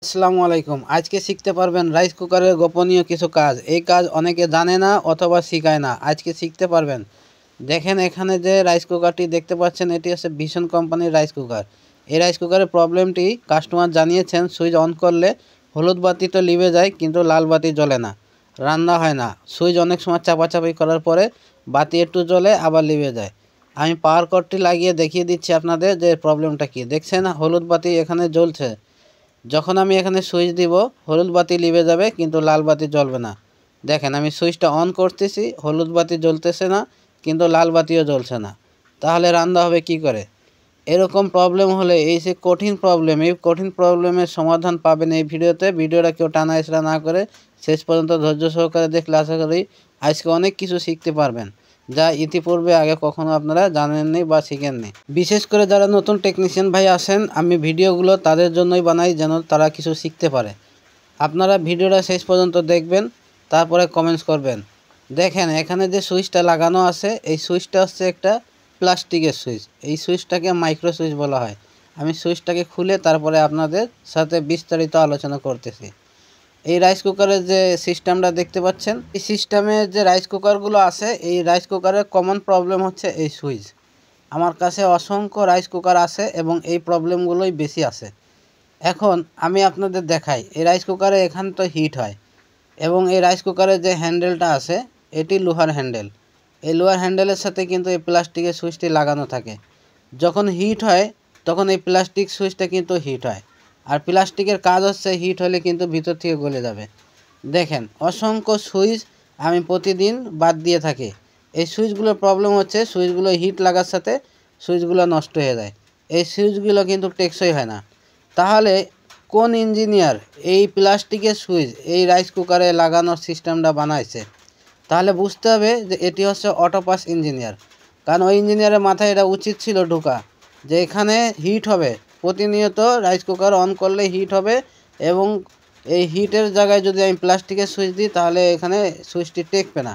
আসসালামু আলাইকুম। আজকে শিখতে পারবেন রাইস কুকারের গোপনীয় কিছু কাজ। এই কাজ অনেকে জানে না অথবা শিখায় না। আজকে শিখতে পারবেন। দেখেন এখানে যে রাইস কুকারটি দেখতে পাচ্ছেন, এটি হচ্ছে ভিশন কোম্পানির রাইস কুকার। এই রাইস কুকারের প্রবলেমটি কাস্টমার জানিয়েছেন, সুইচ অন করলে হলুদ বাতি তো লিভে যায় কিন্তু লাল বাতি জ্বলে না, রান্না হয় না। সুইচ অনেক সময় চাপাচাপি করার পরে বাতি একটু জ্বলে আবার লিভে যায়। আমি পাওয়ার কর্ডটি লাগিয়ে দেখিয়ে দিচ্ছি আপনাদের যে প্রবলেমটা কি। দেখছেন হলুদ বাতি এখানে জ্বলছে। যখন আমি এখানে সুইচ দিব হলুদ বাতি লিভে যাবে কিন্তু লাল বাতি জ্বলবে না। দেখেন আমি সুইচটা অন করতেছি, হলুদ বাতি জ্বলতেছে না কিন্তু লাল বাতিও জ্বলছে না। তাহলে রান্না হবে কি করে? এরকম প্রবলেম হলে এই যে কঠিন প্রবলেম, এই কঠিন প্রবলেমের সমাধান পাবেন এই ভিডিওতে। ভিডিওটা কেউ টানা হেঁচড়া না করে শেষ পর্যন্ত ধৈর্য সহকারে দেখলে আশা করি আজকে অনেক কিছু শিখতে পারবেন, যা ইতিপূর্বে আগে কখনো আপনারা জানেননি বা শিখেননি। বিশেষ করে যারা নতুন টেকনিশিয়ান ভাই আসেন, আমি ভিডিওগুলো তাদের জন্যই বানাই যেন তারা কিছু শিখতে পারে। আপনারা ভিডিওটা শেষ পর্যন্ত দেখবেন, তারপরে কমেন্টস করবেন। দেখেন এখানে যে সুইচটা লাগানো আছে, এই সুইচটা হচ্ছে একটা প্লাস্টিকের সুইচ। এই সুইচটাকে মাইক্রো সুইচ বলা হয়। আমি সুইচটাকে খুলে তারপরে আপনাদের সাথে বিস্তারিত আলোচনা করতেছি। এই রাইস কুকারের যে সিস্টেমটা দেখতে পাচ্ছেন, এই সিস্টেমে যে রাইস কুকারগুলো আছে, এই রাইস কুকারের কমন প্রবলেম হচ্ছে এই সুইচ। আমার কাছে অসংখ্য রাইস কুকার আছে এবং এই প্রবলেমগুলোই বেশি আছে। এখন আমি আপনাদের দেখাই, এই রাইস কুকারে এখানে তো হিট হয় এবং এই রাইস কুকারের যে হ্যান্ডেলটা আছে এটি লোহার হ্যান্ডেল। এই লোহার হ্যান্ডেলের সাথে কিন্তু এই প্লাস্টিকের সুইচটি লাগানো থাকে। যখন হিট হয় তখন এই প্লাস্টিক সুইচটা কিন্তু হিট হয়, আর প্লাস্টিকের কাজ হচ্ছে হিট হলে কিন্তু ভিতর থেকে গলে যাবে। দেখেন অসংখ্য সুইচ আমি প্রতিদিন বাদ দিয়ে থাকি। এই সুইচগুলোর প্রবলেম হচ্ছে সুইচগুলো হিট লাগার সাথে সুইচগুলো নষ্ট হয়ে যায়। এই সুইচগুলো কিন্তু টেকসই হয় না। তাহলে কোন ইঞ্জিনিয়ার এই প্লাস্টিকের সুইচ এই রাইস কুকারে লাগানোর সিস্টেমটা বানাইছে? তাহলে বুঝতে হবে যে এটি হচ্ছে অটোপাস ইঞ্জিনিয়ার। কারণ ওই ইঞ্জিনিয়ারের মাথায় এটা উচিত ছিল ঢোকা, যে এখানে হিট হবে, প্রতিনিয়ত রাইস কুকার অন করলে হিট হবে এবং এই হিটের জায়গায় যদি আমি প্লাস্টিকের সুইচ দিই তাহলে এখানে সুইচটি টেকবে না।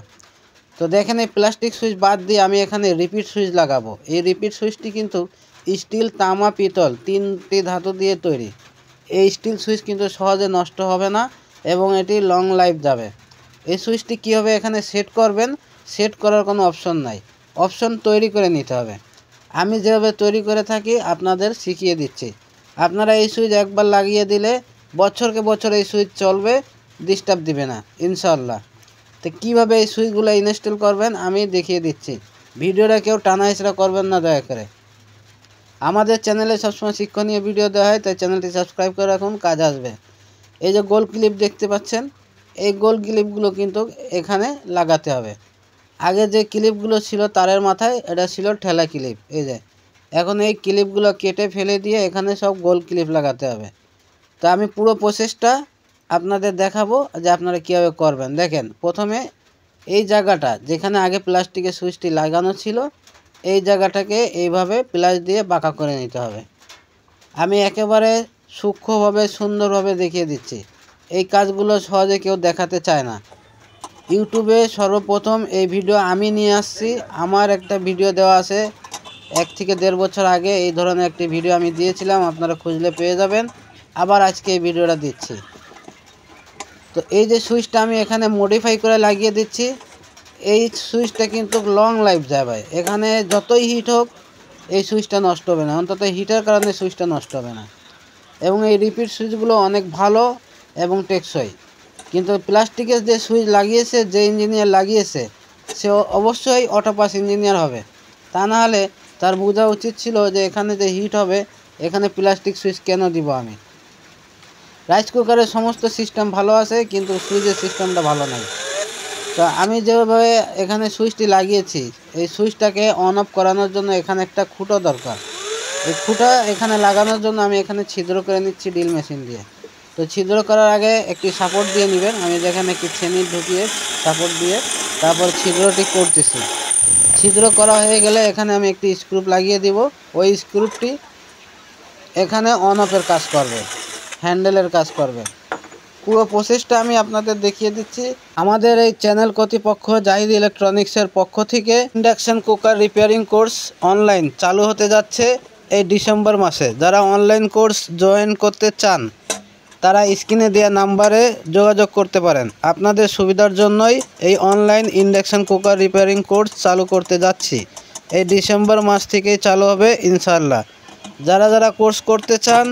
তো দেখেন এই প্লাস্টিক সুইচ বাদ দিয়ে আমি এখানে রিপিট সুইচ লাগাবো। এই রিপিট সুইচটি কিন্তু স্টিল, তামা, পিতল তিনটি ধাতু দিয়ে তৈরি। এই স্টিল সুইচ কিন্তু সহজে নষ্ট হবে না এবং এটি লং লাইফ যাবে। এই সুইচটি কীভাবে এখানে সেট করবেন, সেট করার কোনো অপশন নাই, অপশন তৈরি করে নিতে হবে। আমি যেভাবে তৈরি করে থাকি আপনাদের শিখিয়ে দিচ্ছি। আপনারা এই সুইচ একবার লাগিয়ে দিলে বছরকে বছর এই সুইচ চলবে, ডিস্টার্ব দিবে না ইনশাল্লাহ। তো কীভাবে এই সুইচগুলো ইনস্টল করবেন আমি দেখিয়ে দিচ্ছি। ভিডিওটা কেউ টানা হেঁচড়া করবেন না দয়া করে। আমাদের চ্যানেলে সবসময় শিক্ষণীয় ভিডিও দেওয়া হয়, তাই চ্যানেলটি সাবস্ক্রাইব করে রাখুন, কাজ আসবে। এই যে গোল ক্লিপ দেখতে পাচ্ছেন, এই গোল ক্লিপগুলো কিন্তু এখানে লাগাতে হবে। আগে যে ক্লিপগুলো ছিল তারের মাথায়, এটা ছিল ঠেলা ক্লিপ। এই যে এখন এই ক্লিপগুলো কেটে ফেলে দিয়ে এখানে সব গোল ক্লিপ লাগাতে হবে। তা আমি পুরো প্রসেসটা আপনাদের দেখাবো যে আপনারা কীভাবে করবেন। দেখেন প্রথমে এই জায়গাটা যেখানে আগে প্লাস্টিকের সুইচটি লাগানো ছিল, এই জায়গাটাকে এইভাবে প্লাস দিয়ে বাঁকা করে নিতে হবে। আমি একেবারে সূক্ষ্মভাবে সুন্দরভাবে দেখিয়ে দিচ্ছি। এই কাজগুলো সহজে কেউ দেখাতে চায় না। ইউটিউবে সর্বপ্রথম এই ভিডিও আমি নিয়ে আসছি। আমার একটা ভিডিও দেওয়া আছে 1 থেকে 1.5 বছর আগে, এই ধরনের একটি ভিডিও আমি দিয়েছিলাম, আপনারা খুঁজলে পেয়ে যাবেন। আবার আজকে এই ভিডিওটা দিচ্ছি। তো এই যে সুইচটা আমি এখানে মডিফাই করে লাগিয়ে দিচ্ছি, এই সুইচটা কিন্তু লং লাইফ যায় ভাই। এখানে যতই হিট হোক এই সুইচটা নষ্ট হবে না, অন্তত হিটের কারণে সুইচটা নষ্ট হবে না। এবং এই রিপিট সুইচগুলো অনেক ভালো এবং টেকসই। কিন্তু প্লাস্টিকের যে সুইচ লাগিয়েছে, যে ইঞ্জিনিয়ার লাগিয়েছে, সে অবশ্যই অটোপাস ইঞ্জিনিয়ার হবে। তা না হলে তার বোঝা উচিত ছিল যে এখানে যে হিট হবে এখানে প্লাস্টিক সুইচ কেন দিব আমি। রাইস কুকারের সমস্ত সিস্টেম ভালো আছে কিন্তু সুইচের সিস্টেমটা ভালো নাই। তো আমি যেভাবে এখানে সুইচটি লাগিয়েছি, এই সুইচটাকে অন অফ করানোর জন্য এখানে একটা খুঁটো দরকার। এই খুঁটা এখানে লাগানোর জন্য আমি এখানে ছিদ্র করে নিচ্ছি ড্রিল মেশিন দিয়ে। তো ছিদ্র করার আগে একটি সাপোর্ট দিয়ে নেবেন। আমি যেখানে একটি ছেনি ঢুকিয়ে সাপোর্ট দিয়ে তারপর ছিদ্রটি করতেছি। ছিদ্র করা হয়ে গেলে এখানে আমি একটি স্ক্রু লাগিয়ে দিব। ওই স্ক্রুটি এখানে অন অফের কাজ করবে, হ্যান্ডেলের কাজ করবে। পুরো প্রসেসটা আমি আপনাদের দেখিয়ে দিচ্ছি। আমাদের এই চ্যানেল কর্তৃপক্ষ জাহিদ ইলেকট্রনিক্সের পক্ষ থেকে induction cooker repairing course online চালু হতে যাচ্ছে এই ডিসেম্বর মাসে। যারা অনলাইন কোর্স জয়েন করতে চান তারা স্ক্রিনে দেওয়া নাম্বারে যোগাযোগ করতে পারেন। আপনাদের সুবিধার জন্যই এই online induction cooker repairing course চালু করতে যাচ্ছি। এই ডিসেম্বর মাস থেকেই চালু হবে ইনশাআল্লাহ। যারা যারা কোর্স করতে চান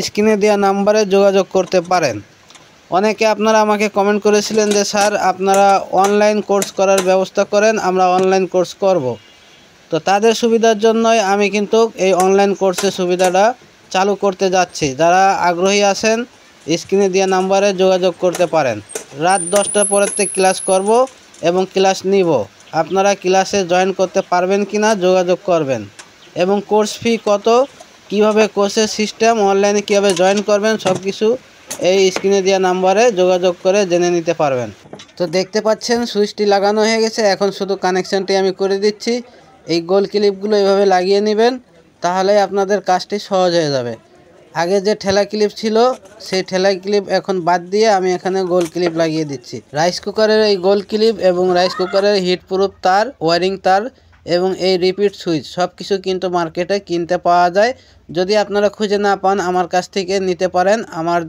স্ক্রিনে দেওয়া নাম্বারে যোগাযোগ করতে পারেন। অনেকে আপনারা আমাকে কমেন্ট করেছিলেন যে স্যার আপনারা অনলাইন কোর্স করার ব্যবস্থা করেন, আমরা অনলাইন কোর্স করব। তো তাদের সুবিধার জন্যই আমি কিন্তু এই অনলাইন কোর্সের সুবিধাটা চালু করতে যাচ্ছি। যারা আগ্রহী আছেন স্ক্রিনে দেওয়া নাম্বারে যোগাযোগ করতে পারেন। রাত 10টার পরের থেকে ক্লাস করব এবং ক্লাস নিব। আপনারা ক্লাসে জয়েন করতে পারবেন কিনা যোগাযোগ করবেন। এবং কোর্স ফি কত, কিভাবে কোর্সের সিস্টেম, অনলাইনে কীভাবে জয়েন করবেন সব কিছু এই স্ক্রিনে দেওয়া নাম্বারে যোগাযোগ করে জেনে নিতে পারবেন। তো দেখতে পাচ্ছেন সুইচটি লাগানো হয়ে গেছে, এখন শুধু কানেকশানটি আমি করে দিচ্ছি। এই গোল ক্লিপগুলো এইভাবে লাগিয়ে নেবেন, তাহলে আপনাদের কাজটি সহজ হয়ে যাবে। আগে যে ঠেলা ক্লিপ ছিল সেই ঠেলা ক্লিপ এখন বাদ দিয়ে আমি এখানে গোল ক্লিপ লাগিয়ে দিচ্ছি। রাইস কুকারের এই গোল ক্লিপ এবং রাইস কুকারের হিট প্রুফ তার, ওয়ারিং তার এবং এই রিপিট সুইচ সব কিছু কিন্তু মার্কেটে কিনতে পাওয়া যায়। যদি আপনারা খুঁজে না পান আমার কাছ থেকে নিতে পারেন। আমার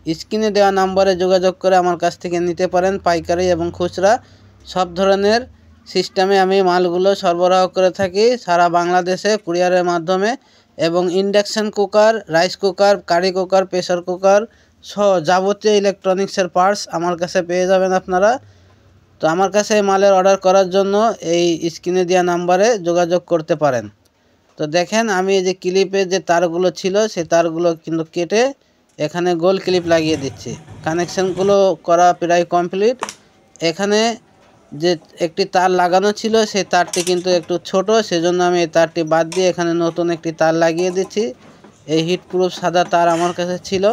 স্ক্রিনে দেওয়া নাম্বারে যোগাযোগ করে আমার কাছ থেকে নিতে পারেন। পাইকারি এবং খুচরা সব ধরনের সিস্টেমে আমি মালগুলো সরবরাহ করে থাকি সারা বাংলাদেশে কুরিয়ারের মাধ্যমে। এবং induction cooker, rice cooker, curry cooker, pressure cooker সহ যাবতীয় ইলেকট্রনিক্সের পার্টস আমার কাছে পেয়ে যাবেন আপনারা। তো আমার কাছে এই মালের অর্ডার করার জন্য এই স্ক্রিনে দেওয়া নাম্বারে যোগাযোগ করতে পারেন। তো দেখেন আমি এই যে ক্লিপে যে তারগুলো ছিল সেই তারগুলো কিন্তু কেটে এখানে গোল ক্লিপ লাগিয়ে দিচ্ছি। কানেকশানগুলো করা প্রায় কমপ্লিট। এখানে যে একটি তার লাগানো ছিল সেই তারটি কিন্তু একটু ছোট, সেজন্য আমি এই তারটি বাদ দিয়ে এখানে নতুন একটি তার লাগিয়ে দিচ্ছি। এই হিট প্রুফ সাদা তার আমার কাছে ছিল।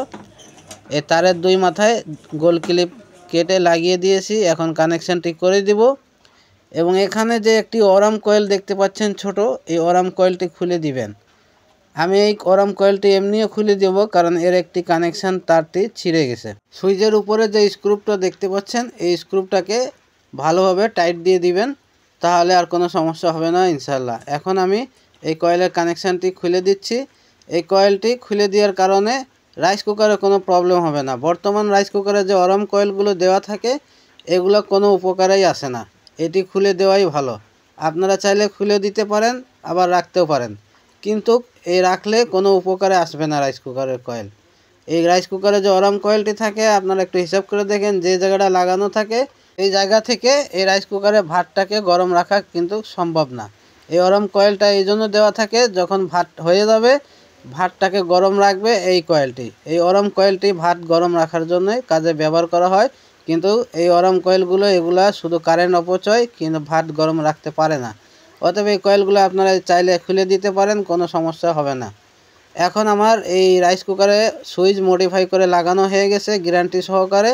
এই তারের দুই মাথায় গোল ক্লিপ কেটে লাগিয়ে দিয়েছি। এখন কানেকশানটি করে দিব। এবং এখানে যে একটি অরাম কয়েল দেখতে পাচ্ছেন ছোট, এই অরাম কয়েলটি খুলে দিবেন। আমি এই অরাম কয়েলটি এমনিও খুলে দেব, কারণ এর একটি কানেকশান তারটি ছিঁড়ে গেছে। সুইচের উপরে যে স্ক্রুপটা দেখতে পাচ্ছেন এই স্ক্রুপটাকে ভালোভাবে টাইট দিয়ে দিবেন, তাহলে আর কোনো সমস্যা হবে না ইনশাল্লাহ। এখন আমি এই কয়েলের কানেকশানটি খুলে দিচ্ছি। এই কয়েলটি খুলে দেওয়ার কারণে রাইস কুকারে কোনো প্রবলেম হবে না। বর্তমান রাইস কুকারে যে অরাম কয়েলগুলো দেওয়া থাকে এগুলো কোনো উপকারেই আসে না, এটি খুলে দেওয়াই ভালো। আপনারা চাইলে খুলে দিতে পারেন, আবার রাখতেও পারেন, কিন্তু এই রাখলে কোনো উপকারে আসবে না রাইস কুকারের কয়েল। এই রাইস কুকারে যে অরাম কয়েলটি থাকে আপনারা একটু হিসাব করে দেখেন, যে জায়গাটা লাগানো থাকে এই জায়গা থেকে এই রাইস কুকারে ভাতটাকে গরম রাখা কিন্তু সম্ভব না। এই অরাম কয়েলটা এই জন্য দেওয়া থাকে, যখন ভাত হয়ে যাবে ভাতটাকে গরম রাখবে এই কয়েলটি। এই অরাম কয়েলটি ভাত গরম রাখার জন্যই কাজে ব্যবহার করা হয়, কিন্তু এই অরাম কয়েলগুলো এগুলা শুধু কারেন্ট অপচয়, কিন্তু ভাত গরম রাখতে পারে না। অতএব এই কয়েলগুলো আপনারা চাইলে খুলে দিতে পারেন, কোনো সমস্যা হবে না। এখন আমার এই রাইস কুকারে সুইচ মডিফাই করে লাগানো হয়ে গেছে গ্যারান্টি সহকারে।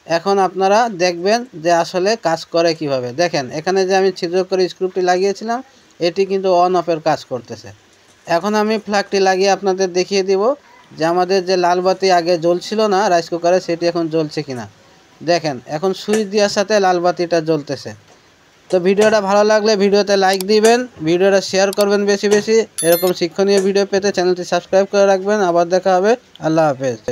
এখন আপনারা দেখবেন যে আসলে কাজ করে কিভাবে। দেখেন এখানে যে আমি ছিদ্র করে স্ক্রুপটি লাগিয়েছিলাম এটি কিন্তু অন অফের কাজ করতেছে। এখন আমি প্লাগটি লাগিয়ে আপনাদের দেখিয়ে দিব যে আমাদের যে লাল বাতি আগে জ্বলছিল না রাইস কুকারে সেটি এখন জ্বলছে কিনা। দেখেন এখন সুইচ দেওয়ার সাথে লাল বাতিটা জ্বলতেছে। তো ভিডিওটা ভালো লাগলে ভিডিওতে লাইক দিবেন, ভিডিওটা শেয়ার করবেন বেশি বেশি। এরকম শিক্ষণীয় ভিডিও পেতে চ্যানেলটি সাবস্ক্রাইব করে রাখবেন। আবার দেখা হবে, আল্লাহ হাফেজ।